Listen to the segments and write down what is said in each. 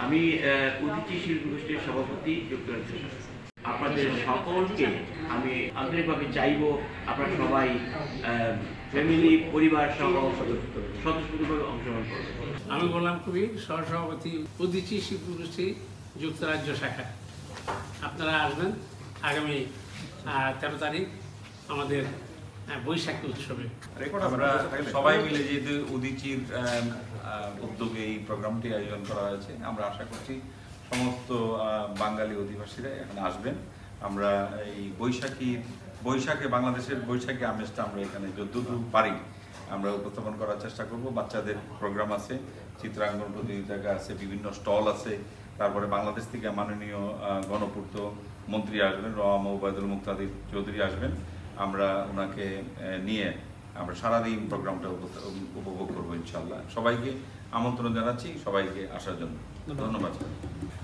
আমি উদীচী শিল্পী গোষ্ঠীর সভাপতি যুক্তরাজ্য। আপনাদের সকলকে আমি আন্তরিকভাবে চাইব আপনারা সবাই ফ্যামিলি পরিবার সহ স্বতঃস্ফূর্তভাবে অংশগ্রহণ করবেন। আমি গোলাম কবির, সহসভাপতি উদীচী শিল্পী গোষ্ঠী যুক্তরাজ্য শাখা। আপনারা আসবেন আগামী 13 তারিখ আমাদের বৈশাখী উৎসবে। আমরা সবাই মিলে যেহেতু উদীচীর উদ্যোগে এই প্রোগ্রামটি আয়োজন করা হয়েছে, আমরা আশা করছি সমস্ত বাঙালি অধিবাসীরা এখানে আসবেন। আমরা এই বৈশাখে বাংলাদেশের বৈশাখী আমেজটা আমরা এখানে যতদূর পারি আমরা উপস্থাপন করার চেষ্টা করব। বাচ্চাদের প্রোগ্রাম আছে, চিত্রাঙ্কন প্রতিযোগিতা আছে, বিভিন্ন স্টল আছে। তারপরে বাংলাদেশ থেকে মাননীয় গণপূর্ত মন্ত্রী আসবেন, রওয়াম ওবায়দুল মুক্তাদির চৌধুরী আসবেন। আমরা ওনাকে নিয়ে আমরা সারাদিন প্রোগ্রামটা উপভোগ করবো ইনশাল্লাহ। সবাইকে আমন্ত্রণ জানাচ্ছি, সবাইকে আসার জন্য ধন্যবাদ।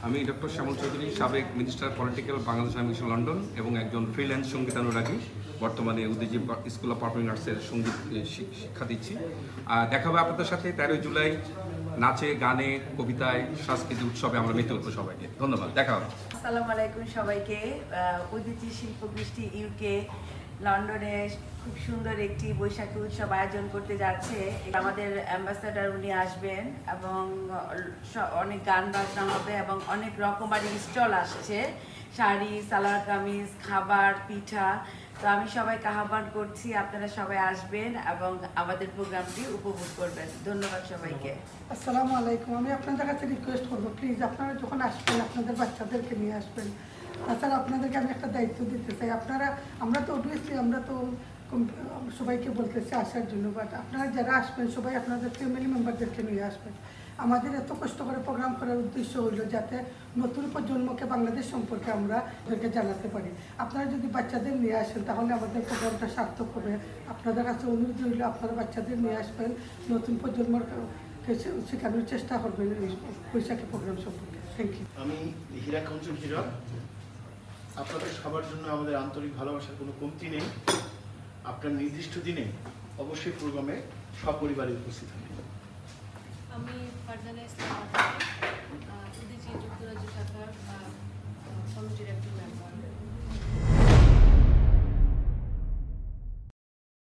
আমি ডক্টর শ্যামল চৌধুরী, সাবেক minister political, Bangladesh mission London এবং একজন ফ্রিল্যান্স সঙ্গীতানুরাগী। বর্তমানে উদীচী স্কুল অফ পারফর্মিং আর্টসের সঙ্গীত শিক্ষা দিচ্ছি। দেখা হবে আপনাদের সাথে 13 জুলাই নাচে, গানে, কবিতায়, সাংস্কৃতিক উৎসবে আমরা মেতে উঠবো। সবাইকে ধন্যবাদ, দেখা হবে। আসসালামু আলাইকুম সবাইকে। উদীচী শিল্প গোষ্ঠী ইউকে লন্ডনে খুব সুন্দর একটি বৈশাখী উৎসব আয়োজন করতে যাচ্ছে। আমাদের অ্যাম্বাসাডার উনি আসবেন এবং অনেক গান বাজনা হবে এবং অনেক রকমারি স্টল আসছে, শাড়ি, সালোয়ার কামিজ, খাবার, পিঠা। তো আমি সবাইকে আহ্বান করছি আপনারা সবাই আসবেন এবং আমাদের প্রোগ্রামটি উপভোগ করবেন। ধন্যবাদ সবাইকে। আসসালামু আলাইকুম। আমি আপনাদের কাছে রিকোয়েস্ট করবো, প্লিজ আপনারা যখন আসবেন আপনাদের বাচ্চাদেরকে নিয়ে আসবেন। তাছাড়া আপনাদেরকে আমি একটা দায়িত্ব দিতে চাই। আমরা তো অবভিয়াসলি আমরা তো সবাইকে বলতেছি আসার জন্য, বাট আপনারা যারা আসবেন সবাই আপনাদের ফ্যামিলি মেম্বারদেরকে নিয়ে আসবেন। আমাদের এত কষ্ট করে প্রোগ্রাম করার উদ্দেশ্য হইল যাতে নতুন প্রজন্মকে বাংলাদেশ সম্পর্কে আমরা ওদেরকে জানাতে পারি। আপনারা যদি বাচ্চাদের নিয়ে আসেন তাহলে আমাদের প্রোগ্রামটা সার্থক হবে। আপনাদের কাছে অনুরোধ রইল আপনারা বাচ্চাদের নিয়ে আসবেন, নতুন প্রজন্মকে শেখানোর চেষ্টা করবেন এই বৈশাখী প্রোগ্রাম সম্পর্কে। Thank you. আমি হীরা কাঞ্চন হীরা। আপনাদের সবার জন্য আমাদের আন্তরিক ভালোবাসার কোনো কমতি নেই। আপনার নির্দিষ্ট দিনে অবশ্যই প্রোগ্রামে সপরিবারে উপস্থিত হবেন। আমি ফারজানা ইসলাম, উদীচী যুক্তরাজ্য শাখার কমিটির একজন মেম্বার।